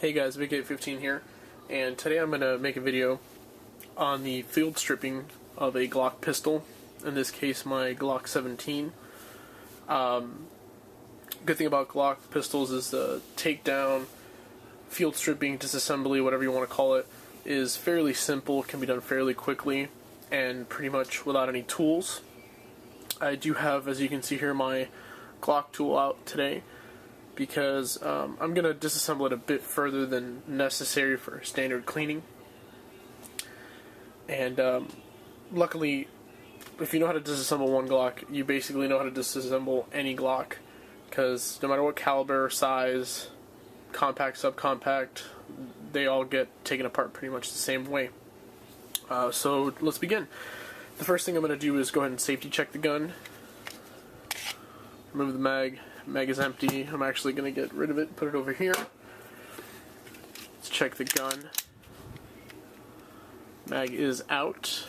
Hey guys, Vic815 here, and today I'm going to make a video on the field stripping of a Glock pistol, in this case my Glock 17. Good thing about Glock pistols is the takedown, field stripping, disassembly, whatever you want to call it, is fairly simple, can be done fairly quickly, and pretty much without any tools. I do have, as you can see here, my Glock tool out today, because I'm going to disassemble it a bit further than necessary for standard cleaning. And luckily, if you know how to disassemble one Glock, you basically know how to disassemble any Glock, because no matter what caliber, size, compact, subcompact, they all get taken apart pretty much the same way. So let's begin. The first thing I'm going to do is go ahead and safety check the gun. Remove the mag. Mag is empty. I'm actually going to get rid of it, put it over here. Let's check the gun. Mag is out.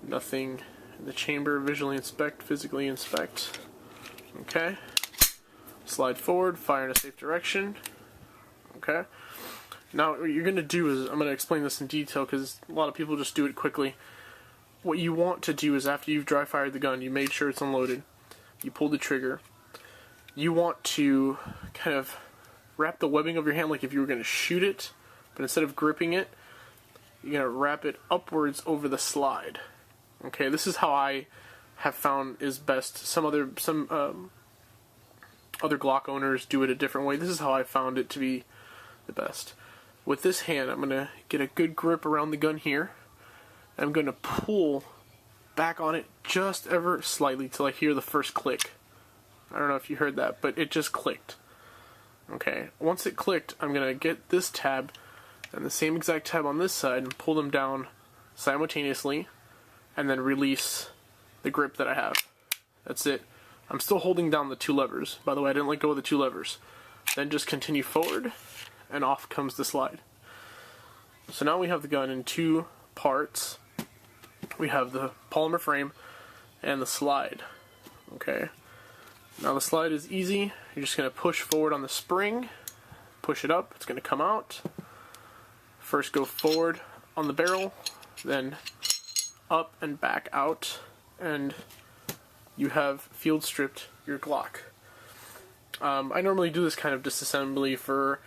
Nothing in the chamber. Visually inspect, physically inspect. Okay. Slide forward, fire in a safe direction. Okay. Now what you're going to do is, I'm going to explain this in detail because a lot of people just do it quickly. What you want to do is, after you've dry fired the gun, you made sure it's unloaded, you pull the trigger, you want to kind of wrap the webbing of your hand like if you were going to shoot it, but instead of gripping it, you're going to wrap it upwards over the slide. Okay, this is how I have found is best. Some other Glock owners do it a different way. This is how I found it to be the best. With this hand, I'm going to get a good grip around the gun here. I'm going to pull back on it just ever slightly till I hear the first click. I don't know if you heard that, but it just clicked. Okay, once it clicked, I'm going to get this tab and the same exact tab on this side and pull them down simultaneously and then release the grip that I have. That's it. I'm still holding down the two levers. By the way, I didn't let go of the two levers. Then just continue forward and off comes the slide. So now we have the gun in two parts. We have the polymer frame and the slide. Okay. Now the slide is easy. You're just going to push forward on the spring, push it up, it's going to come out. First go forward on the barrel, then up and back out, and you have field stripped your Glock. I normally do this kind of disassembly for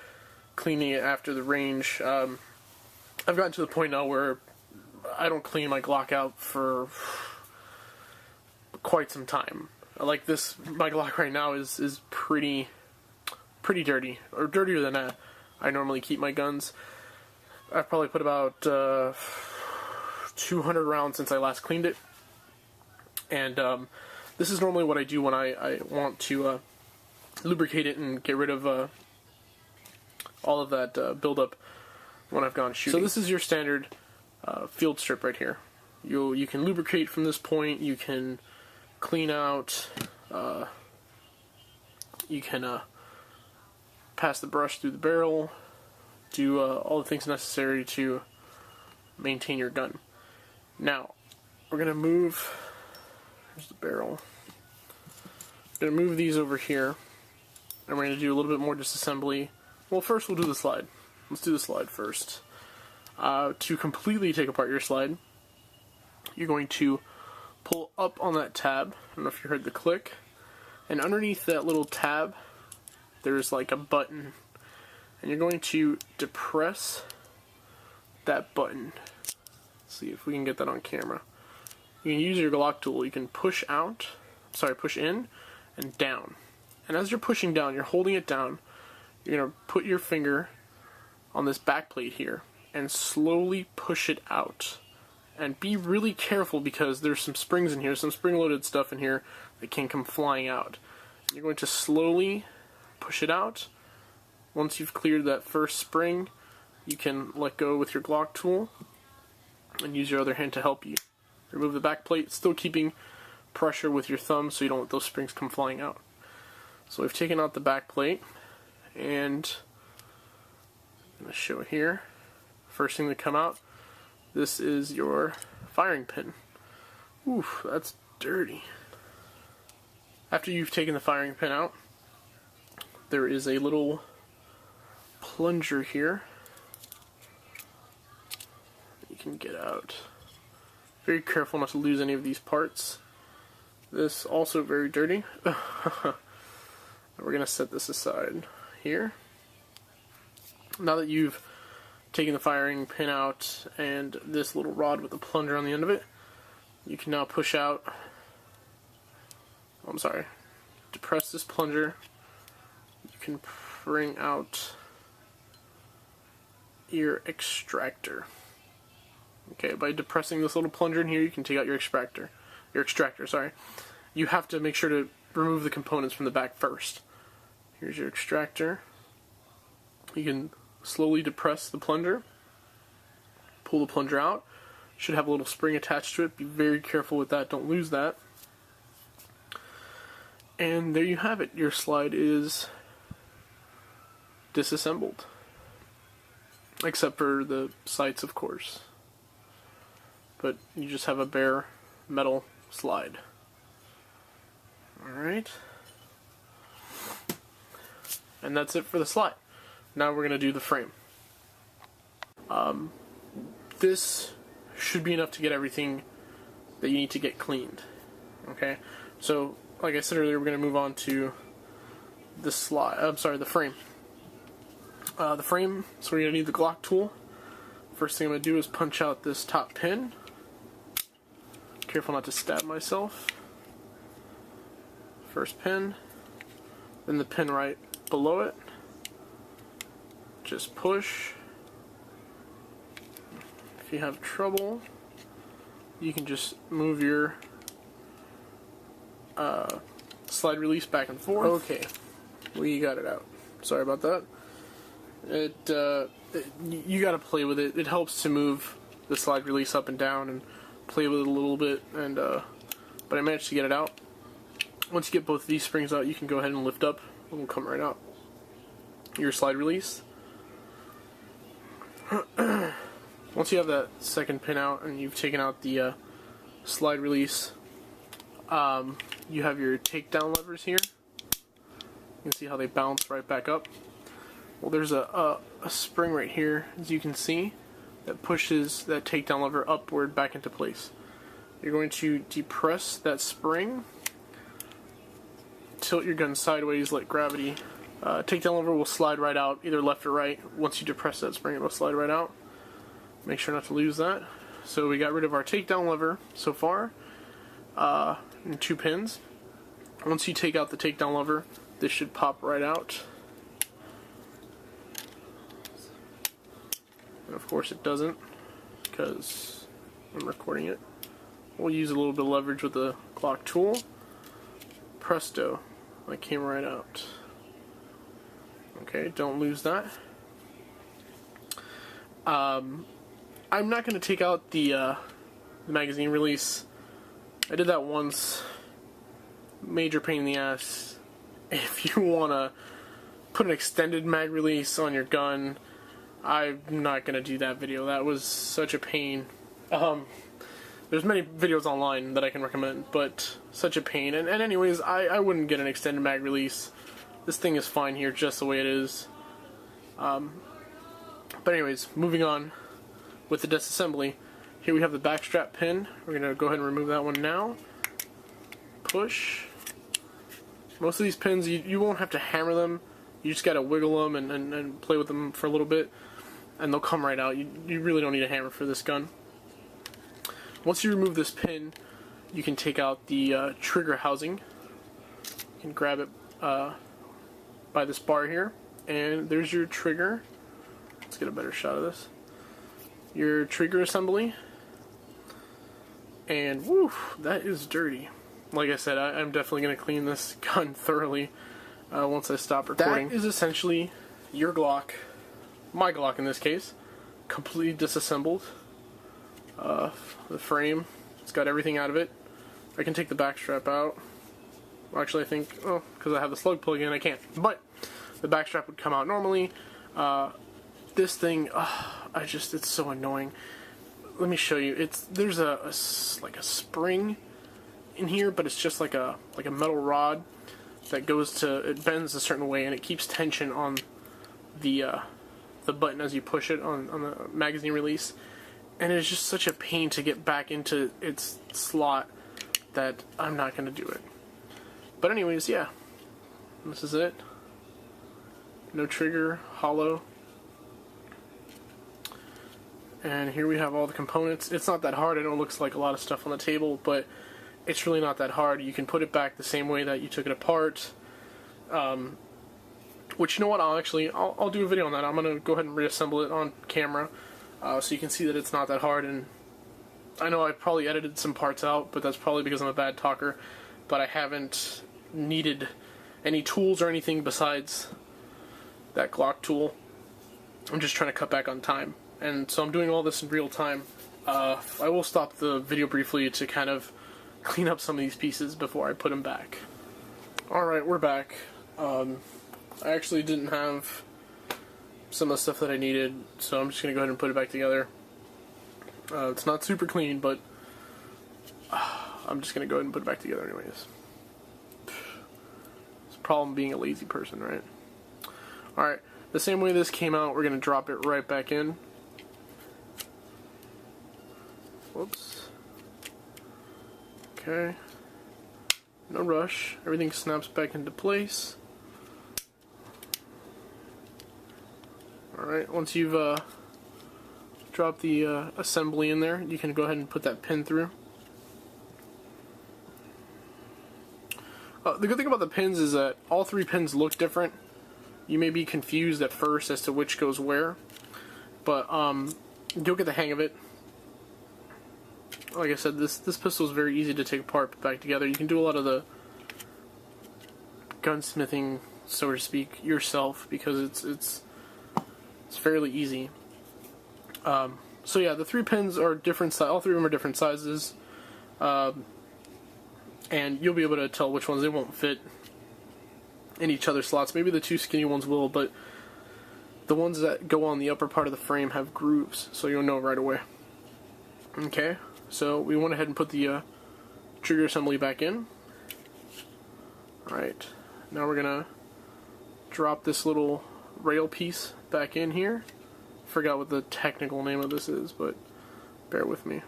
cleaning it after the range. I've gotten to the point now where I don't clean my Glock out for quite some time. Like this, my Glock right now is pretty dirty, or dirtier than I normally keep my guns. I've probably put about 200 rounds since I last cleaned it, and this is normally what I do when I want to lubricate it and get rid of all of that buildup when I've gone shooting. So this is your standard field strip right here. You can lubricate from this point. You can clean out. You can pass the brush through the barrel. Do all the things necessary to maintain your gun. Now we're gonna move. Here's the barrel. We're gonna move these over here, and we're gonna do a little bit more disassembly. Well, first we'll do the slide. Let's do the slide first. To completely take apart your slide, you're going to pull up on that tab. I don't know if you heard the click. And underneath that little tab, there's like a button. And you're going to depress that button. Let's see if we can get that on camera. You can use your Glock tool. You can push in and down. And as you're pushing down, you're holding it down. You're going to put your finger on this back plate here and slowly push it out. And be really careful because there's some springs in here, some spring-loaded stuff in here that can come flying out. You're going to slowly push it out. Once you've cleared that first spring, you can let go with your Glock tool and use your other hand to help you. Remove the back plate, still keeping pressure with your thumb so you don't let those springs come flying out. So we've taken out the back plate, and I'm going to show here. First thing to come out, this is your firing pin. Oof, that's dirty. After you've taken the firing pin out, there is a little plunger here. You can get out. Very careful not to lose any of these parts. This also very dirty. We're going to set this aside here. Now that you've taken the firing pin out and this little rod with the plunger on the end of it, you can now push out, oh, I'm sorry, depress this plunger. You can bring out your extractor. Okay, by depressing this little plunger in here, you can take out your extractor. Sorry. You have to make sure to remove the components from the back first. Here's your extractor. You can slowly depress the plunger, pull the plunger out. Should have a little spring attached to it. Be very careful with that, don't lose that. And there you have it. Your slide is disassembled. Except for the sights, of course. But you just have a bare metal slide. Alright. And that's it for the slide. Now we're going to do the frame. This should be enough to get everything that you need to get cleaned. Okay? So, like I said earlier, we're going to move on to the the frame. The frame, so we're going to need the Glock tool. First thing I'm going to do is punch out this top pin. Careful not to stab myself. First pin, then the pin right below it. Just push. If you have trouble, you can just move your slide release back and forth. Okay, we got it out. Sorry about that. You got to play with it. It helps to move the slide release up and down and play with it a little bit. And but I managed to get it out. Once you get both of these springs out, you can go ahead and lift up, and we'll come right out. Your slide release. Once you have that second pin out and you've taken out the slide release, you have your takedown levers here. You can see how they bounce right back up. Well, there's a spring right here, as you can see, that pushes that takedown lever upward back into place. You're going to depress that spring, tilt your gun sideways, let gravity. Takedown lever will slide right out, either left or right. Once you depress that spring, it will slide right out. Make sure not to lose that. So we got rid of our takedown lever so far, and 2 pins. Once you take out the takedown lever, this should pop right out. And of course it doesn't, because I'm recording it. We'll use a little bit of leverage with the Glock tool. Presto, that came right out. Okay, don't lose that. I'm not going to take out the magazine release. I did that once. Major pain in the ass. If you want to put an extended mag release on your gun, I'm not going to do that video. That was such a pain. There's many videos online that I can recommend, but such a pain. And anyways, I wouldn't get an extended mag release. This thing is fine here just the way it is. But anyways, moving on with the disassembly. Here we have the back strap pin. We're going to go ahead and remove that one now. Push. Most of these pins, you won't have to hammer them. You just got to wiggle them and play with them for a little bit, and they'll come right out. You really don't need a hammer for this gun. Once you remove this pin, you can take out the trigger housing. You can grab it by this bar here, and there's your trigger. Let's get a better shot of this. Your trigger assembly, and woo, that is dirty. Like I said, I'm definitely going to clean this gun thoroughly once I stop recording. That is essentially your Glock, my Glock in this case, completely disassembled. The frame, it's got everything out of it. I can take the back strap out. Actually, I think, oh, because I have the slug plug in, I can't. But the back strap would come out normally. This thing, it's so annoying. Let me show you. There's like a spring in here, but it's just like a metal rod that goes to, it bends a certain way, and it keeps tension on the the button as you push it on the magazine release, and it's just such a pain to get back into its slot that I'm not going to do it. But anyways, yeah, this is it. No trigger, hollow. And here we have all the components. It's not that hard. I know it looks like a lot of stuff on the table, but it's really not that hard. You can put it back the same way that you took it apart. Which, you know what, I'll do a video on that. I'm going to go ahead and reassemble it on camera so you can see that it's not that hard. And I know I probably edited some parts out, but that's probably because I'm a bad talker. But I haven't needed any tools or anything besides that Glock tool. I'm just trying to cut back on time. And so I'm doing all this in real time. I will stop the video briefly to kind of clean up some of these pieces before I put them back. Alright, we're back. I actually didn't have some of the stuff that I needed, so I'm just going to go ahead and put it back together. It's not super clean, but I'm just going to go ahead and put it back together anyways. It's a problem being a lazy person, right? Alright, the same way this came out, we're going to drop it right back in. Whoops. Okay. No rush. Everything snaps back into place. Alright, once you've dropped the assembly in there, you can go ahead and put that pin through. The good thing about the pins is that all three pins look different. You may be confused at first as to which goes where, but you'll get the hang of it. Like I said, this pistol is very easy to take apart, put back together. You can do a lot of the gunsmithing, so to speak, yourself because it's fairly easy. So yeah, the three pins are different. All three of them are different sizes, and you'll be able to tell which ones they won't fit in each other's slots. Maybe the two skinny ones will, but the ones that go on the upper part of the frame have grooves, so you'll know right away. Okay. So we went ahead and put the trigger assembly back in. Alright, now we're going to drop this little rail piece back in here. Forgot what the technical name of this is, but bear with me.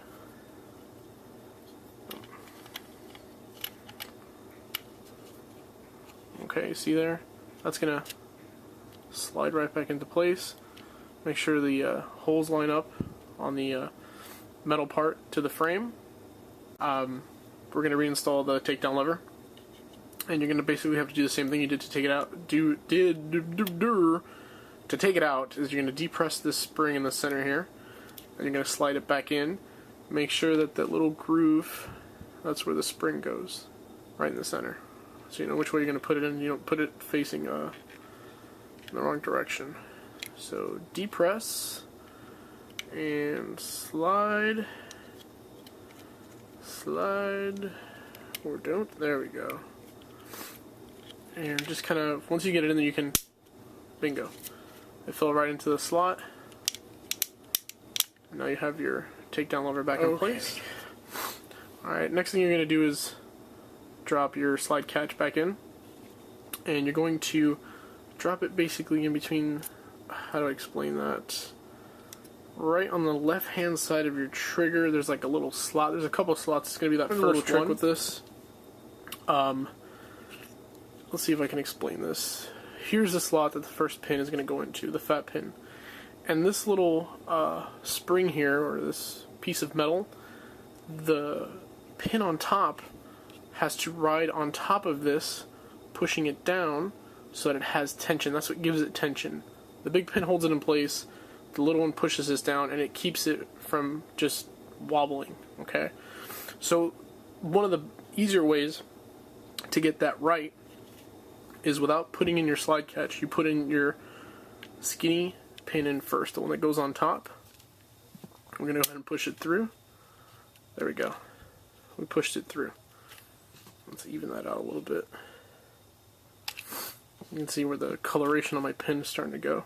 Okay, see there? That's going to slide right back into place. Make sure the holes line up on the metal part to the frame. We're going to reinstall the takedown lever, and you're going to basically have to do the same thing you did to take it out. To take it out is you're going to depress this spring in the center here, and you're going to slide it back in. Make sure that that little groove, that's where the spring goes, right in the center. So you know which way you're going to put it in. You don't put it facing in the wrong direction. So depress and slide, or don't, there we go. And just kind of, once you get it in there, you can, bingo, it fell right into the slot. Now you have your takedown lever back in place. Alright, next thing you're going to do is drop your slide catch back in, and you're going to drop it basically in between, how do I explain that? Right on the left hand side of your trigger, there's like a little slot. There's a couple of slots. It's going to be that first trick with this. Let's see if I can explain this. Here's the slot that the first pin is going to go into, the fat pin. And this little spring here, or this piece of metal, the pin on top has to ride on top of this, pushing it down so that it has tension. That's what gives it tension. The big pin holds it in place. The little one pushes this down, and it keeps it from just wobbling, okay? So one of the easier ways to get that right is without putting in your slide catch, you put in your skinny pin in first, the one that goes on top. We're going to go ahead and push it through. There we go. We pushed it through. Let's even that out a little bit. You can see where the coloration on my pin is starting to go.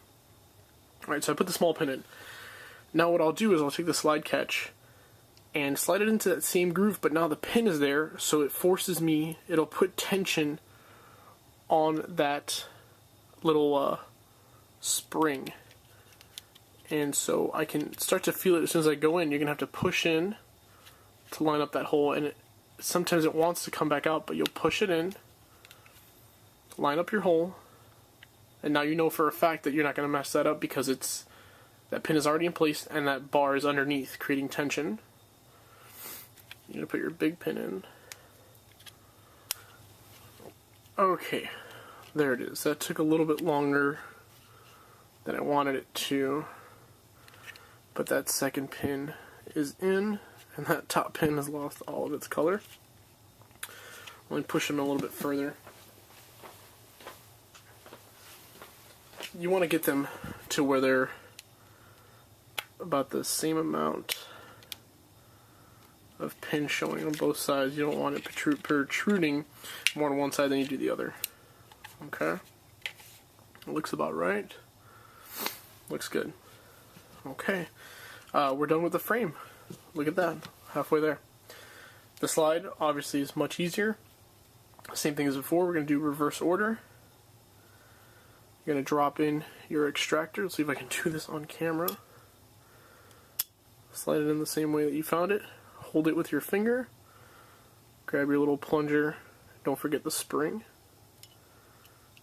Alright, so I put the small pin in. Now what I'll do is I'll take the slide catch and slide it into that same groove, but now the pin is there, so it forces me, it'll put tension on that little spring. And so I can start to feel it as soon as I go in. You're going to have to push in to line up that hole, and sometimes it wants to come back out, but you'll push it in, line up your hole, and now you know for a fact that you're not going to mess that up because that pin is already in place and that bar is underneath, creating tension. You're going to put your big pin in. Okay, there it is. That took a little bit longer than I wanted it to, but that second pin is in, and that top pin has lost all of its color. Let me push them a little bit further. You want to get them to where they're about the same amount of pin showing on both sides. You don't want it protruding more on one side than you do the other. Okay? It looks about right. Looks good. Okay. We're done with the frame. Look at that. Halfway there. The slide obviously is much easier. Same thing as before. We're going to do reverse order. You're going to drop in your extractor. Let's see if I can do this on camera. Slide it in the same way that you found it. Hold it with your finger. Grab your little plunger. Don't forget the spring.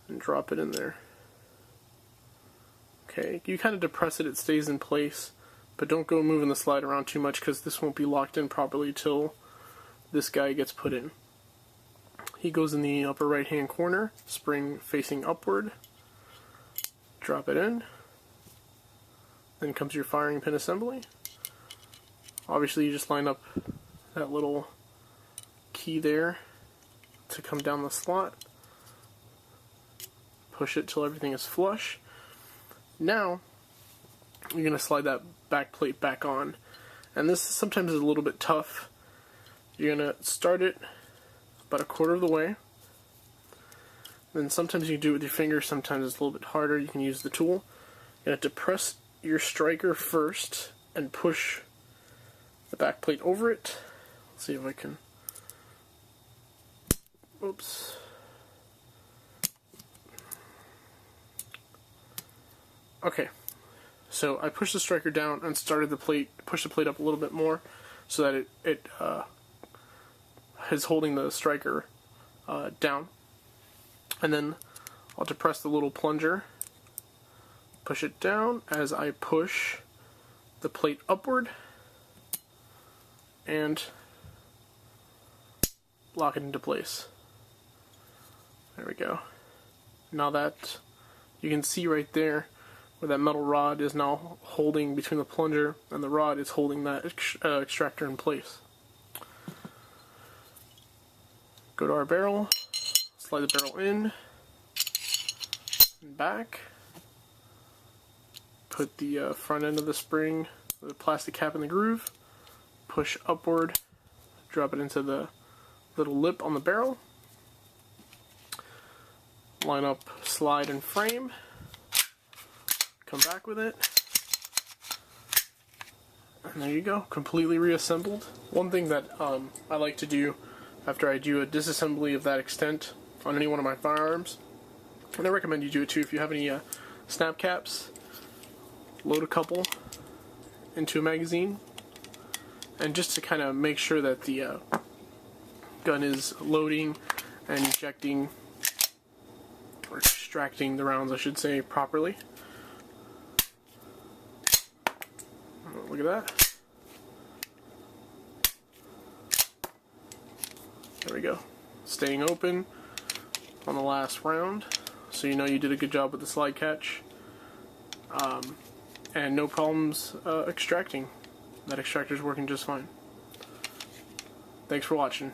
And drop it in there. Okay, you kind of depress it, it stays in place. But don't go moving the slide around too much because this won't be locked in properly till this guy gets put in. He goes in the upper right hand corner, spring facing upward. Drop it in. Then comes your firing pin assembly. Obviously you just line up that little key there to come down the slot. Push it till everything is flush. Now you're going to slide that back plate back on. And this sometimes is a little bit tough. You're going to start it about a quarter of the way. Then sometimes you can do it with your fingers, sometimes it's a little bit harder. You can use the tool. You have to press your striker first and push the back plate over it. Let's see if I can. Oops. Okay. So I pushed the striker down and started the plate, pushed the plate up a little bit more so that it is holding the striker down. And then I'll depress the little plunger, push it down as I push the plate upward, and lock it into place. There we go. Now that you can see right there where that metal rod is now holding between the plunger and the rod is holding that extractor in place. Go to our barrel, slide the barrel in and back, put the front end of the spring, the plastic cap in the groove, push upward, drop it into the little lip on the barrel, line up slide and frame, come back with it, and there you go, completely reassembled. One thing that I like to do after I do a disassembly of that extent on any one of my firearms, and I recommend you do it too if you have any snap caps, load a couple into a magazine, and just to kind of make sure that the gun is loading and ejecting, or extracting the rounds I should say, properly. Look at that. There we go. Staying open on the last round, so you know you did a good job with the slide catch. And no problems extracting. That extractor is working just fine. Thanks for watching.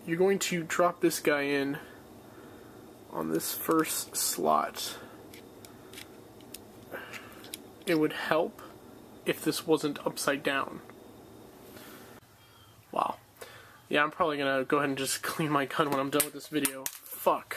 You're going to drop this guy in on this first slot. It would help if this wasn't upside down. Wow. Yeah, I'm probably gonna go ahead and just clean my gun when I'm done with this video. Fuck.